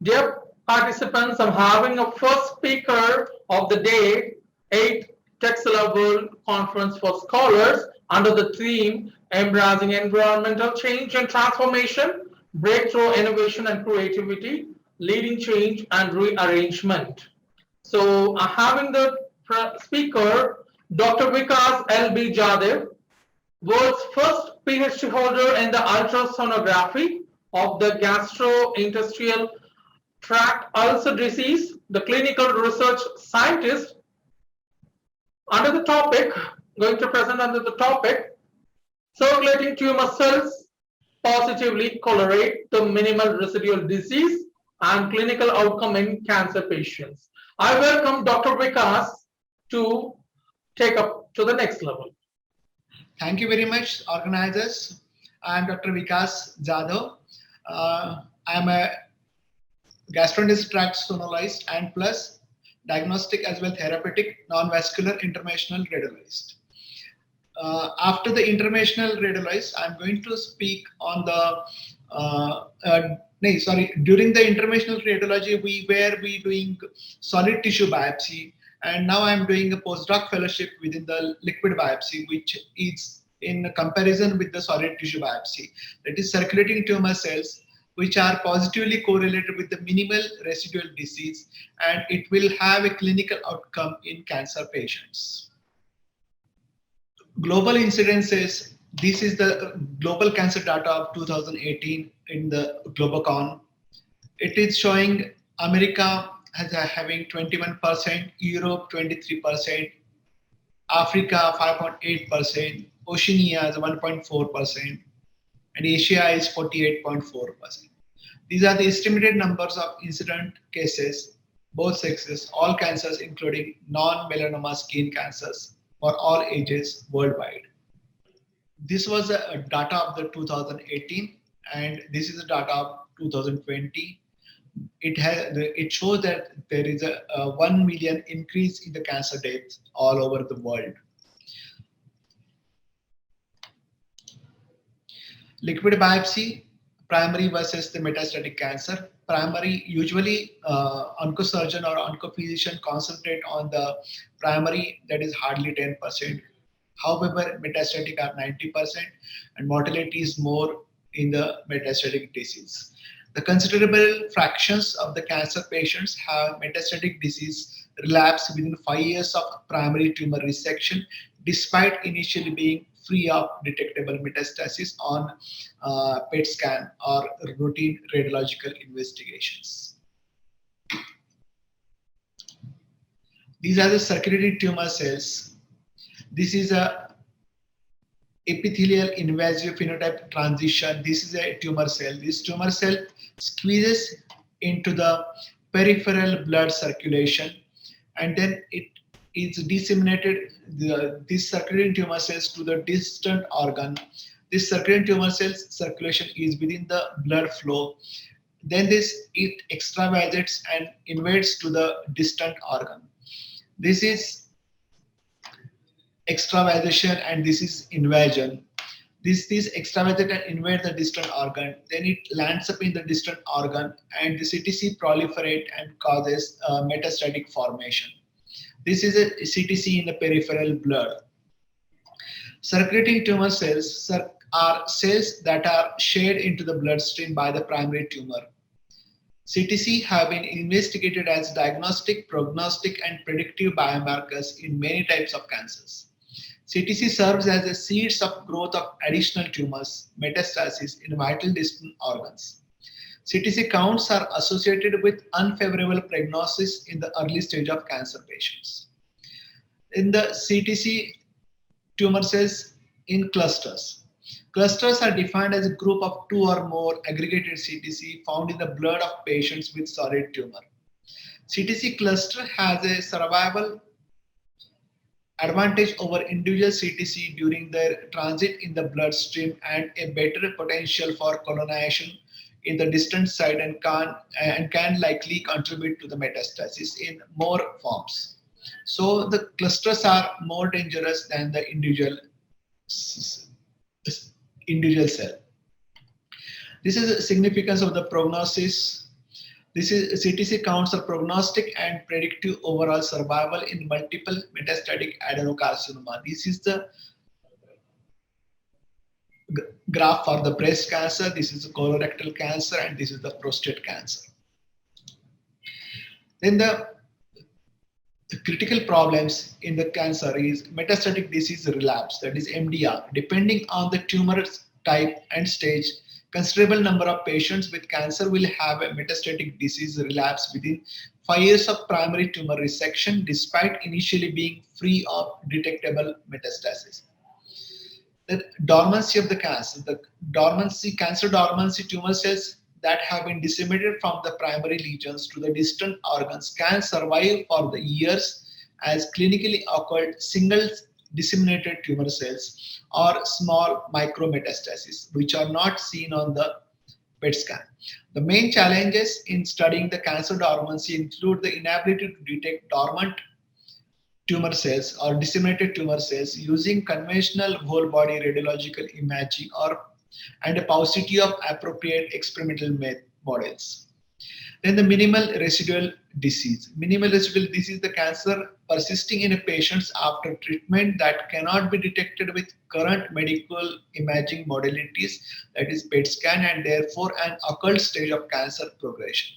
Dear participants, I'm having a first speaker of the day, 8th Texila World Conference for Scholars under the theme Embracing Environmental Change and Transformation, Breakthrough Innovation and Creativity, Leading Change and Rearrangement. So I'm having the speaker, Dr. Vikas L.B. Jhadav, world's first PhD holder in the ultrasonography of the gastrointestinal tract ulcer disease, the clinical research scientist under the topic, going to present under the topic, circulating tumor cells positively correlate the minimal residual disease and clinical outcome in cancer patients. I welcome Dr. Vikas to take up to the next level. Thank you very much, organizers. I am Dr. Vikas Jhadav. I am a gastrointestinal tract sonologist and plus diagnostic as well therapeutic non-vascular interventional radiologist. After the interventional radiologist, I'm going to speak on the during the interventional radiology, we were doing solid tissue biopsy, and now I'm doing a postdoc fellowship within the liquid biopsy, which is in comparison with the solid tissue biopsy. That is circulating tumor cells, which are positively correlated with the minimal residual disease, and it will have a clinical outcome in cancer patients. Global incidences. This is the global cancer data of 2018 in the Globocon. It is showing America as having 21%, Europe 23%, Africa 5.8%, Oceania is 1.4%, and Asia is 48.4%. These are the estimated numbers of incident cases, both sexes, all cancers including non-melanoma skin cancers for all ages worldwide. This was the data of the 2018, and this is the data of 2020. It shows that there is a 1 million increase in the cancer deaths all over the world. Liquid biopsy, primary versus the metastatic cancer. Primary, usually oncosurgeon or oncophysician concentrate on the primary, that is hardly 10%. However, metastatic are 90%, and mortality is more in the metastatic disease. The considerable fractions of the cancer patients have metastatic disease relapse within 5 years of primary tumor resection, despite initially being free of detectable metastasis on PET scan or routine radiological investigations. These are the circulating tumor cells. This is a epithelial invasive phenotype transition. This is a tumor cell. This tumor cell squeezes into the peripheral blood circulation, and then it is disseminated, these circulating tumor cells, to the distant organ. This circulating tumor cells circulation is within the blood flow. Then it extravasates and invades to the distant organ. This is extravasation and this is invasion. This extravasate and invade the distant organ. Then it lands up in the distant organ, and the CTC proliferate and causes metastatic formation. This is a CTC in the peripheral blood. Circulating tumor cells are cells that are shared into the bloodstream by the primary tumor. CTC have been investigated as diagnostic, prognostic, and predictive biomarkers in many types of cancers. CTC serves as the seeds of growth of additional tumors, metastasis in vital distant organs. CTC counts are associated with unfavorable prognosis in the early stage of cancer patients. In the CTC tumor cells in clusters. Clusters are defined as a group of 2 or more aggregated CTC found in the blood of patients with solid tumor. CTC cluster has a survival advantage over individual CTC during their transit in the bloodstream and a better potential for colonization in the distant site and can likely contribute to the metastasis in more forms. So the clusters are more dangerous than the individual cell. This is the significance of the prognosis. This is CTC counts are prognostic and predictive overall survival in multiple metastatic adenocarcinoma. This is the graph for the breast cancer, this is the colorectal cancer, and this is the prostate cancer. Then the critical problems in the cancer is metastatic disease relapse, that is MDR. Depending on the tumor type and stage, considerable number of patients with cancer will have a metastatic disease relapse within 5 years of primary tumor resection, despite initially being free of detectable metastasis. The dormancy of the cancer, cancer dormancy tumor cells that have been disseminated from the primary lesions to the distant organs can survive for the years as clinically occurred single disseminated tumor cells or small micrometastases, which are not seen on the PET scan. The main challenges in studying the cancer dormancy include the inability to detect dormant tumor cells or disseminated tumor cells using conventional whole body radiological imaging and a paucity of appropriate experimental models. Then the minimal residual disease. Minimal residual disease is the cancer persisting in a patient after treatment that cannot be detected with current medical imaging modalities, that is PET scan, and therefore an occult stage of cancer progression.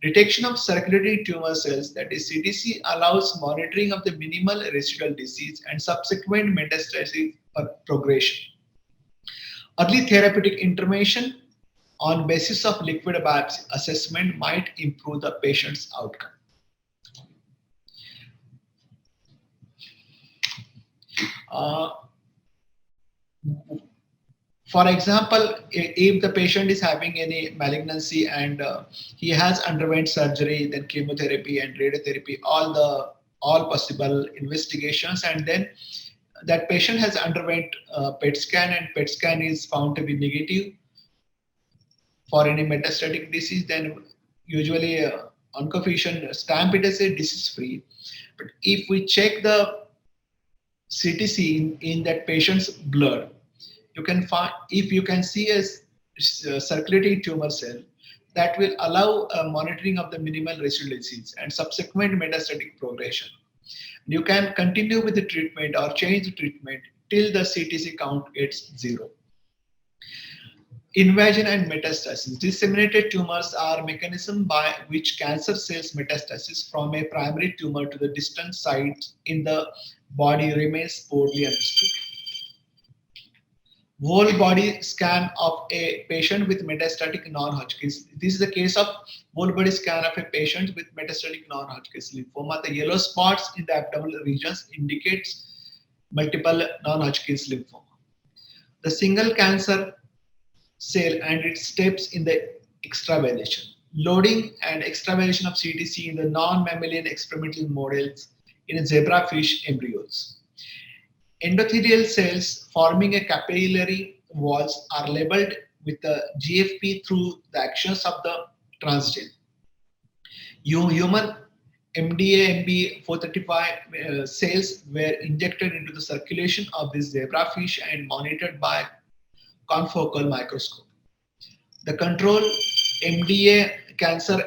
Detection of circulating tumor cells, that is CTC, allows monitoring of the minimal residual disease and subsequent metastatic progression. Early therapeutic intervention on basis of liquid biopsy assessment might improve the patient's outcome. For example, if the patient is having any malignancy and he has underwent surgery, then chemotherapy and radiotherapy, all possible investigations, and then that patient has underwent PET scan and PET scan is found to be negative for any metastatic disease, then usually oncofusion stamp it as a disease free. But if we check the CTC in that patient's blood, you can find, if you can see a circulating tumor cell, that will allow monitoring of the minimal residual disease and subsequent metastatic progression. You can continue with the treatment or change the treatment till the CTC count gets 0. Invasion and metastasis. Disseminated tumors are mechanism by which cancer cells metastasis from a primary tumor to the distant sites in the body remains poorly understood. Whole body scan of a patient with metastatic non-Hodgkin's. This is the case of whole body scan of a patient with metastatic non-Hodgkin's lymphoma. The yellow spots in the abdominal regions indicates multiple non-Hodgkin's lymphoma. The single cancer cell and its steps in the extravasation. Loading and extravasation of CTC in the non-mammalian experimental models in zebrafish embryos. Endothelial cells forming a capillary walls are labeled with the GFP through the actions of the transgene. Human MDA MB435 cells were injected into the circulation of this zebrafish and monitored by confocal microscope. The control MDA cancer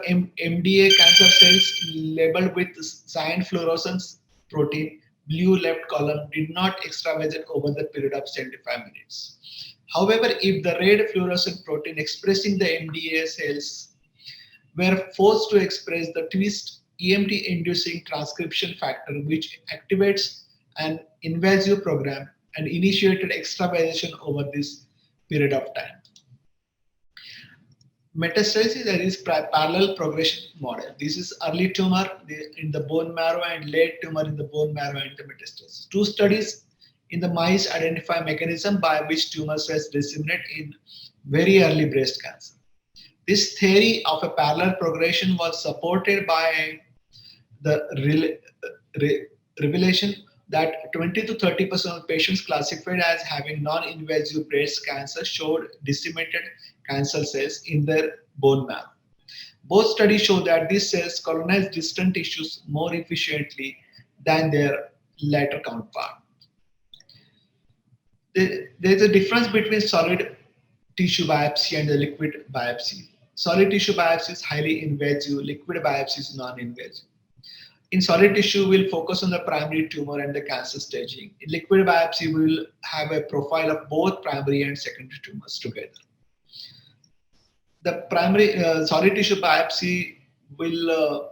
cells labeled with cyan fluorescence protein, blue left column, did not extravasate over the period of 75 minutes. However, if the red fluorescent protein expressing the MDA cells were forced to express the twist EMT inducing transcription factor, which activates an invasive program and initiated extravasation over this period of time. Metastasis, that is parallel progression model. This is early tumor in the bone marrow and late tumor in the bone marrow and the metastasis. 2 studies in the mice identify mechanism by which tumor cells disseminate in very early breast cancer. This theory of a parallel progression was supported by the revelation that 20 to 30% of patients classified as having non-invasive breast cancer showed disseminated cancer cells in their bone marrow. Both studies show that these cells colonize distant tissues more efficiently than their later counterpart. There is a difference between solid tissue biopsy and the liquid biopsy. Solid tissue biopsy is highly invasive, liquid biopsy is non-invasive. In solid tissue, we'll focus on the primary tumor and the cancer staging. In liquid biopsy, we'll have a profile of both primary and secondary tumors together. The primary solid tissue biopsy will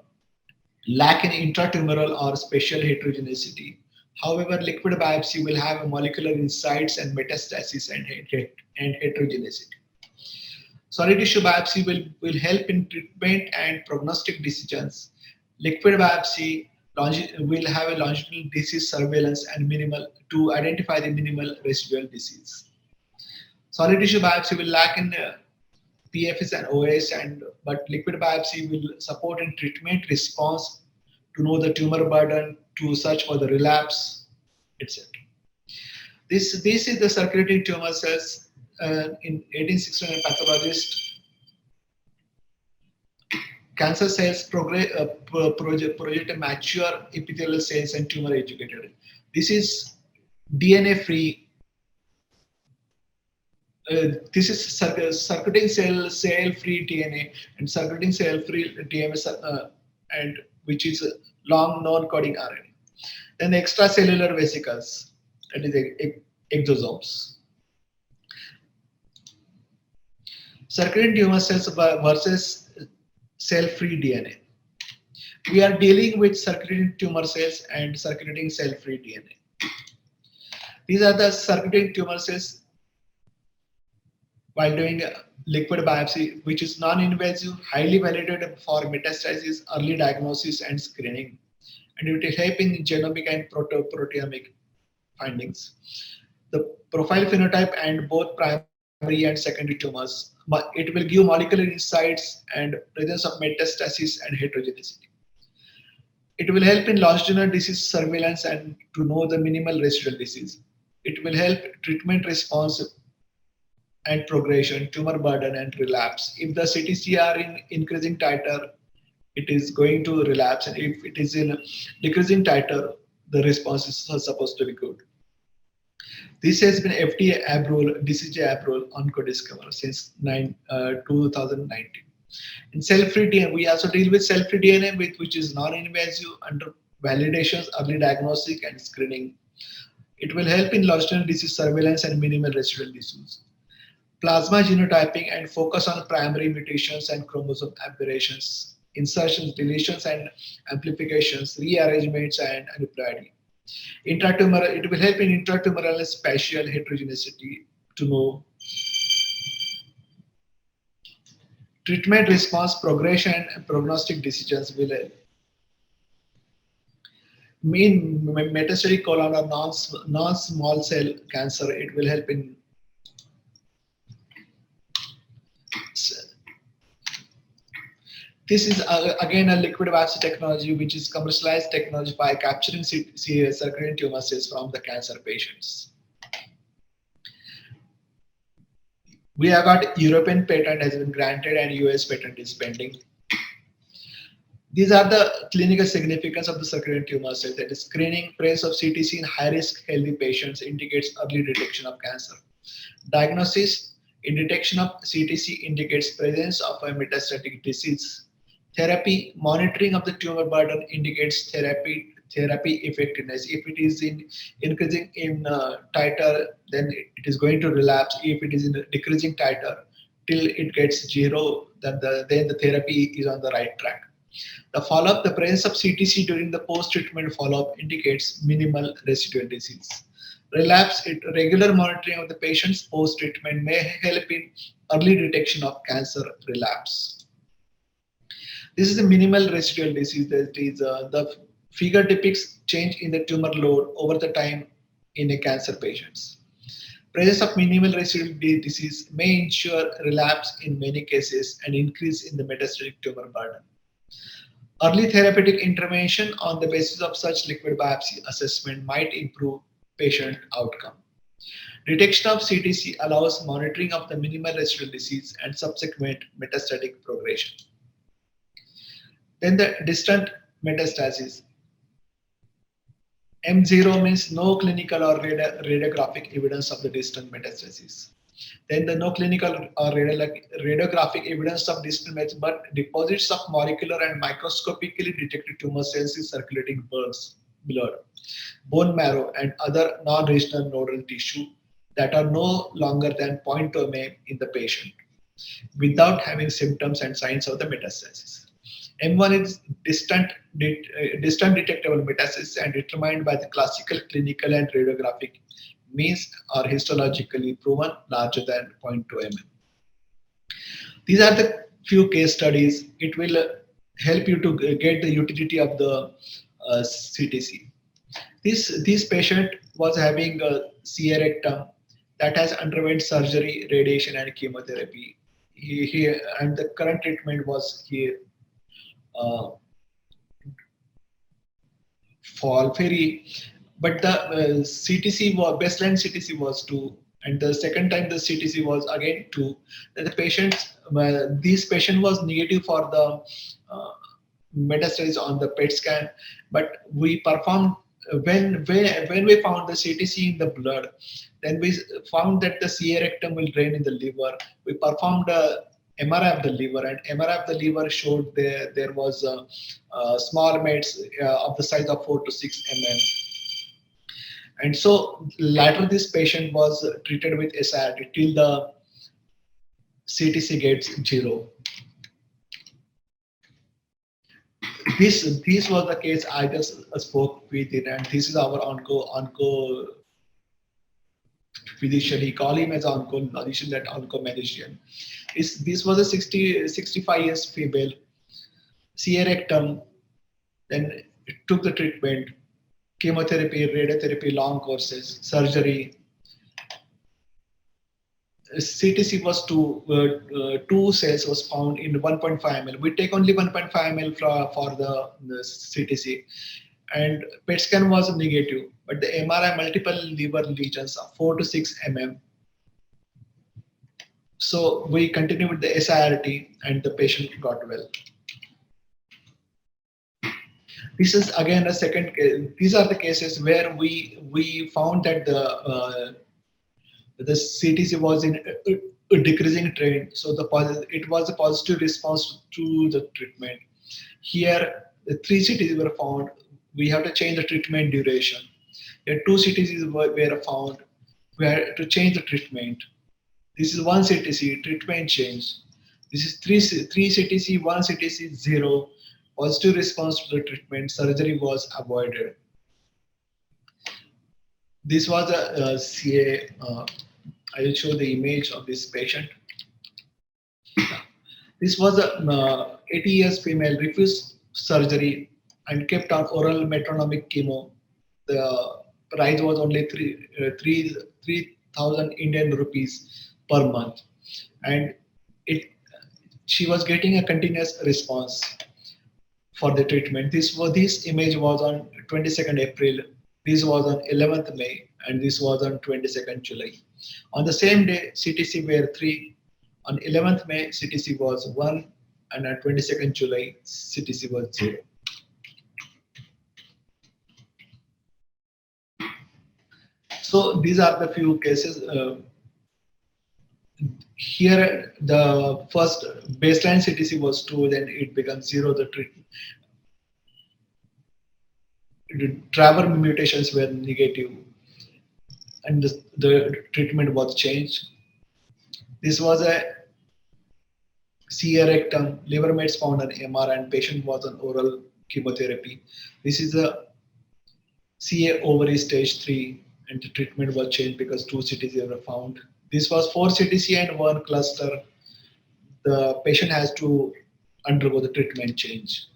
lack in intratumoral or spatial heterogeneity. However, liquid biopsy will have molecular insights and metastasis and heterogeneity. Solid tissue biopsy will help in treatment and prognostic decisions. Liquid biopsy will have a longitudinal disease surveillance and minimal to identify the minimal residual disease. Solid tissue biopsy will lack in PFS and OS, but liquid biopsy will support in treatment response to know the tumor burden, to search for the relapse, etc. This is the circulating tumor cells. In 1869, pathologist cancer cells project mature epithelial cells and tumor educated. This is DNA free. This is circulating cell free DNA and circulating cell free TMS, and which is long non-coding RNA. Then the extracellular vesicles, that is exosomes. Circulating tumor cells versus cell-free DNA. We are dealing with circulating tumor cells and circulating cell-free DNA. These are the circulating tumor cells while doing liquid biopsy, which is non-invasive, highly validated for metastasis, early diagnosis, and screening. And it will help in genomic and proteomic findings. The profile phenotype and both primary and secondary tumors. It will give molecular insights and presence of metastasis and heterogeneity. It will help in longitudinal disease surveillance and to know the minimal residual disease. It will help treatment response and progression, tumor burden, and relapse. If the CTC are in increasing titer, it is going to relapse, and if it is in decreasing titer, the response is supposed to be good. This has been FDA approval, DCJ approval on CoDiscover since 2019. In cell-free DNA, we also deal with cell-free DNA, which is non-invasive under validations, early diagnostic, and screening. It will help in longitudinal disease surveillance and minimal residual disease. Plasma genotyping and focus on primary mutations and chromosome aberrations, insertions, deletions, and amplifications, rearrangements, and aneuploidy. Intratumoral, it will help in intratumoral spatial heterogeneity to know treatment response, progression, and prognostic decisions will help. In metastatic colon or non-small cell cancer, it will help in this is again a liquid biopsy technology, which is commercialized technology by capturing circulating tumor cells from the cancer patients. We have got European patent has been granted and US patent is pending. These are the clinical significance of the circulating tumor cells. That is, screening presence of CTC in high-risk healthy patients indicates early detection of cancer. Diagnosis in detection of CTC indicates presence of a metastatic disease. Therapy monitoring of the tumor burden indicates therapy effectiveness. If it is increasing in titer, then it is going to relapse. If it is in decreasing titer till it gets zero, then the therapy is on the right track. The follow-up, the presence of CTC during the post-treatment follow-up indicates minimal residual disease. Relapse, regular monitoring of the patient's post-treatment may help in early detection of cancer relapse. This is a minimal residual disease. That is, the figure depicts change in the tumor load over the time in a cancer patients. Presence of minimal residual disease may ensure relapse in many cases and increase in the metastatic tumor burden. Early therapeutic intervention on the basis of such liquid biopsy assessment might improve patient outcome. Detection of CTC allows monitoring of the minimal residual disease and subsequent metastatic progression. Then the distant metastasis. M0 means no clinical or radiographic evidence of the distant metastasis. Then the no clinical or radiographic evidence of distal mets, but deposits of molecular and microscopically detected tumor cells in circulating blood, bone marrow, and other non-regional nodal tissue that are no longer than 0.2 mm in the patient without having symptoms and signs of the metastasis. M1 is distant detectable metastasis and determined by the classical clinical and radiographic means are histologically proven larger than 0.2 mm. These are the few case studies. It will help you to get the utility of the CTC. This patient was having a CA rectum that has underwent surgery, radiation, and chemotherapy. And the current treatment was here FOLFIRI, but the CTC was baseline CTC was 2, and the second time the CTC was again 2. Then the patient, this patient was negative for the metastasis on the PET scan, but we performed when we found the CTC in the blood, then we found that the CA rectum will drain in the liver. We performed a MRI of the liver, and MRI of the liver showed there was small mets of the size of 4 to 6 mm. And so later this patient was treated with SIRT till the CTC gets 0. This was the case I just spoke with it, and this is our onco physician. He call him as oncologist, that onco-medician. This was a 65 years female, CA rectum, then took the treatment, chemotherapy, radiotherapy, long courses, surgery. CTC was 2 cells was found in 1.5 ml. We take only 1.5 ml for the CTC, and PET scan was negative, but the MRI multiple liver lesions of 4 to 6 mm. So we continued with the SIRT, and the patient got well. This is again a second case. These are the cases where we found that the CTC was in a decreasing trend, so it was a positive response to the treatment. Here, the 3 CTCs were found. We have to change the treatment duration. Here, 2 CTCs were found. We had to change the treatment. This is 1 CTC, treatment change. This is 3 CTC, 1 CTC, 0. Positive response to the treatment, surgery was avoided. This was a CA. I will show the image of this patient. This was a 80 years female, refused surgery and kept on oral metronomic chemo. The price was only 3,000 Indian rupees per month, and she was getting a continuous response for the treatment. This image was on 22nd April. This was on 11th May, and this was on 22nd July. On the same day, CTC were 3. On 11th May, CTC was 1, and on 22nd July, CTC was 0. So these are the few cases. Here, the first baseline CTC was 2, then it becomes 0. The driver mutations were negative, and the treatment was changed. This was a CA rectum, liver mets found on MR, and patient was on oral chemotherapy. This is a CA ovary stage 3, and the treatment was changed because 2 CTC were found. This was 4 CTC and 1 cluster. The patient has to undergo the treatment change.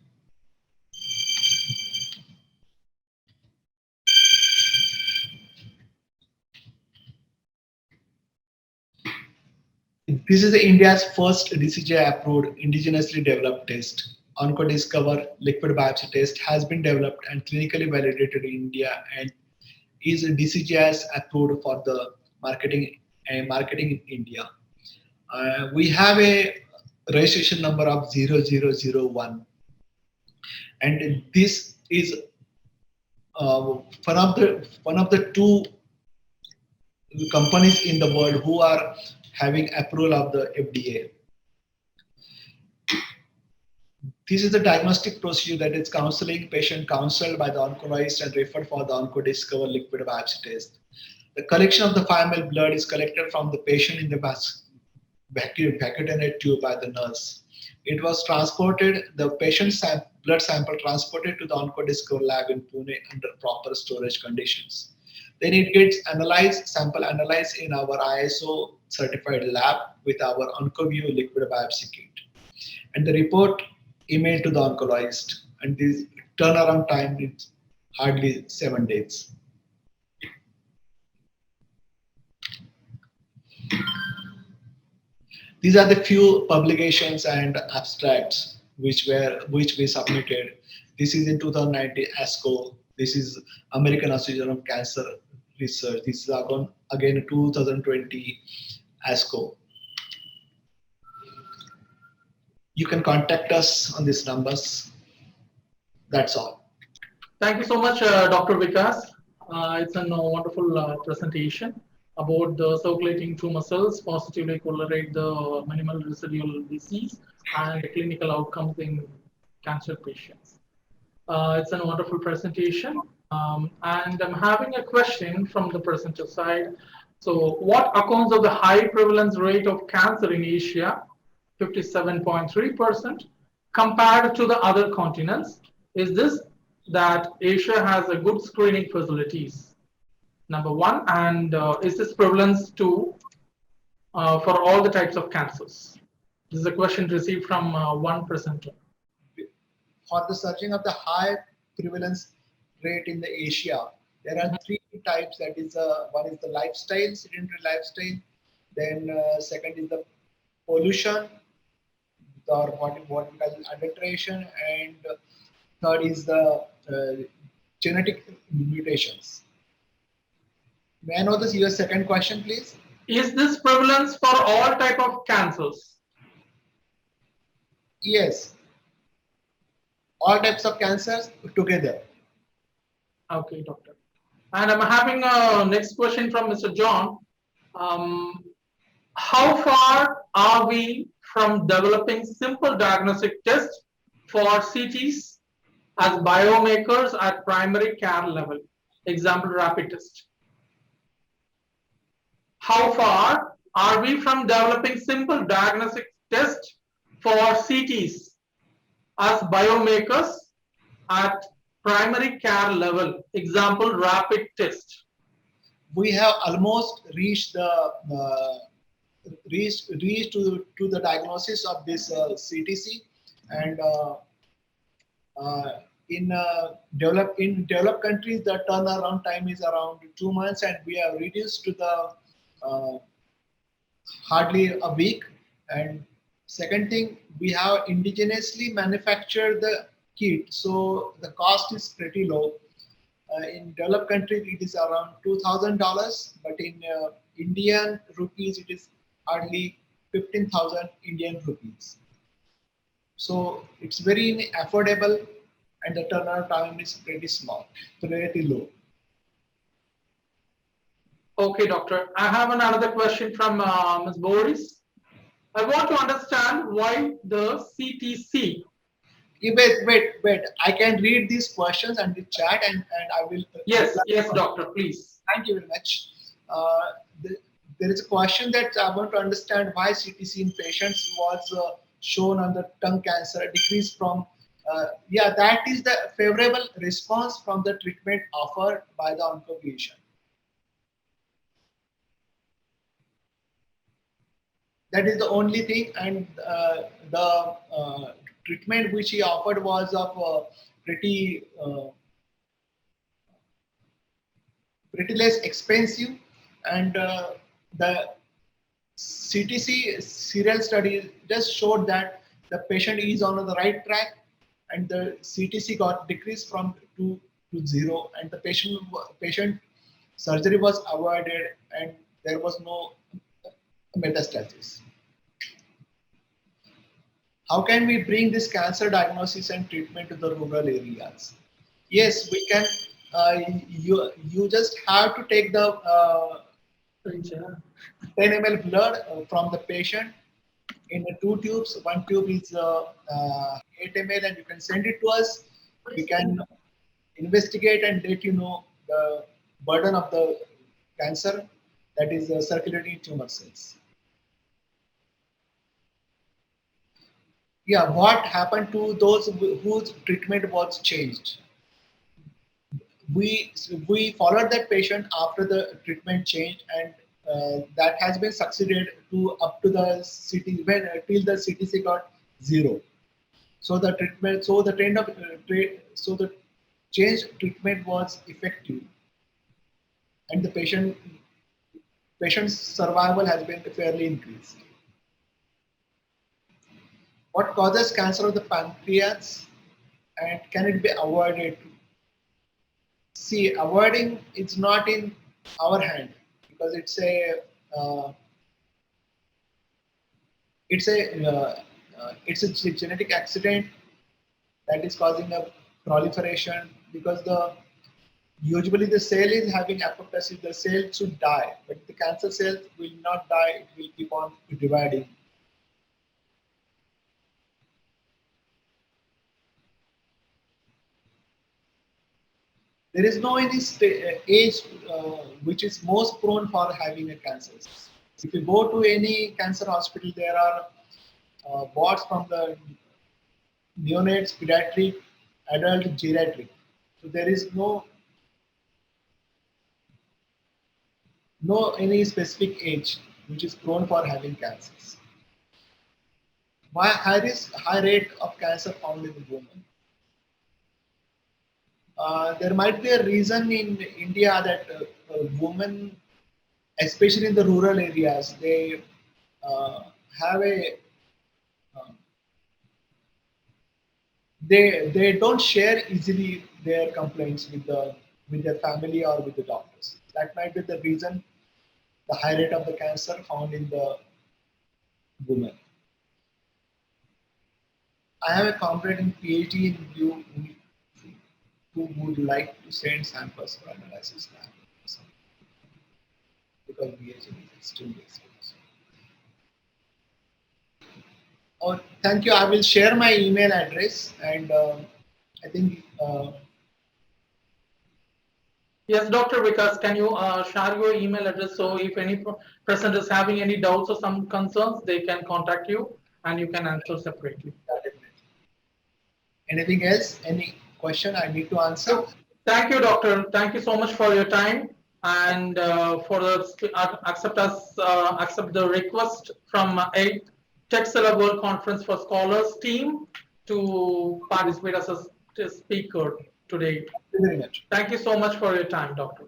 This is India's first DCGI-approved indigenously developed test. OncoDiscover liquid biopsy test has been developed and clinically validated in India and is DCGI approved for the marketing in India. We have a registration number of 0001, and this is one of the 2 companies in the world who are having approval of the FDA. This is the diagnostic procedure that is counseling patient counseled by the oncologist and referred for the OncoDiscover liquid biopsy test. The collection of the 5 ml blood is collected from the patient in the vacuum tube by the nurse. It was transported, the patient's blood sample transported to the OncoDiscover lab in Pune under proper storage conditions. Then it gets analyzed, sample analyzed in our ISO certified lab with our OncoView liquid biopsy kit. And the report emailed to the oncologist, and this turnaround time is hardly 7 days. These are the few publications and abstracts which we submitted. This is in 2019 ASCO. This is American Association of Cancer Research. This is again 2020 ASCO. You can contact us on these numbers. That's all. Thank you so much, Dr. Vikas. It's a wonderful presentation about the circulating tumor cells positively correlate the minimal residual disease and clinical outcomes in cancer patients. It's a wonderful presentation. And I'm having a question from the presenter side. So what accounts of the high prevalence rate of cancer in Asia, 57.3%, compared to the other continents? Is this that Asia has a good screening facilities? Number one, and is this prevalence too for all the types of cancers? This is a question received from one presenter. For the searching of the high prevalence rate in the Asia, there are 3 types. That is, one is the lifestyle, sedentary lifestyle. Then second is the pollution, or what we call adulteration, and third is the genetic mutations. May I know your second question, please? Is this prevalence for all type of cancers? Yes. All types of cancers together. Okay, doctor. And I'm having a next question from Mr. John. How far are we from developing simple diagnostic tests for CTs as biomarkers at primary care level? Example, rapid test. How far are we from developing simple diagnostic tests for CTs as biomarkers at primary care level? Example, rapid test. We have almost reached the reached to the diagnosis of this CTC, and in developed countries the turnaround time is around 2 months, and we have reduced to the hardly a week. And second thing, we have indigenously manufactured the kit, so the cost is pretty low. In developed countries it is around $2,000, but in Indian rupees it is hardly 15,000 Indian rupees. So it's very affordable, and the turnaround time is pretty small, pretty low. Okay, doctor. I have another question from Ms. Boris. I want to understand why the CTC. Wait. I can read these questions and the chat, and I will. Yes, doctor, please. Thank you very much. There is a question that I want to understand why CTC in patients was shown on the tongue cancer decrease from. That is the favorable response from the treatment offered by the oncologist. That is the only thing, and the treatment which he offered was of pretty less expensive, and the CTC serial study just showed that the patient is on the right track, and the CTC got decreased from 2 to 0, and the patient surgery was avoided, and there was no metastasis. How can we bring this cancer diagnosis and treatment to the rural areas? Yes, we can. You just have to take the 10 ml blood from the patient in the 2 tubes. One tube is 8 ml, and you can send it to us. We can investigate and let you know the burden of the cancer, that is the circulating tumor cells. Yeah, what happened to those whose treatment was changed? We followed that patient after the treatment changed, and that has been succeeded to up to the CT when till the CTC got 0. So the treatment, so the trend of so the change treatment was effective, and the patient's survival has been fairly increased. What causes cancer of the pancreas, and can it be avoided? See, avoiding it's not in our hand, because uh, it's a genetic accident that is causing a proliferation, because usually the cell is having apoptosis, the cell should die, but the cancer cells will not die, it will keep on dividing. There is no any age which is most prone for having a cancer. If you go to any cancer hospital, there are wards from the neonates, pediatric, adult, geriatric. So there is no any specific age which is prone for having cancers. Why high rate of cancer found in women? There might be a reason in India that women, especially in the rural areas, they have a they don't share easily their complaints with their family or with the doctors. That might be the reason the high rate of the cancer found in the women. I have a comrade in PhD in you who would like to send samples for analysis lab, because PhD is still basic. Oh, thank you. I will share my email address, and I think. Yes, Dr. Vikas, can you share your email address, so if any person is having any doubts or some concerns, they can contact you and you can answer separately. Anything else? Any question I need to answer? So, thank you, Doctor. Thank you so much for your time and for accept the request from 8th Texila World Conference for Scholars team to participate as a speaker today. Thank you very much. Thank you so much for your time, Doctor.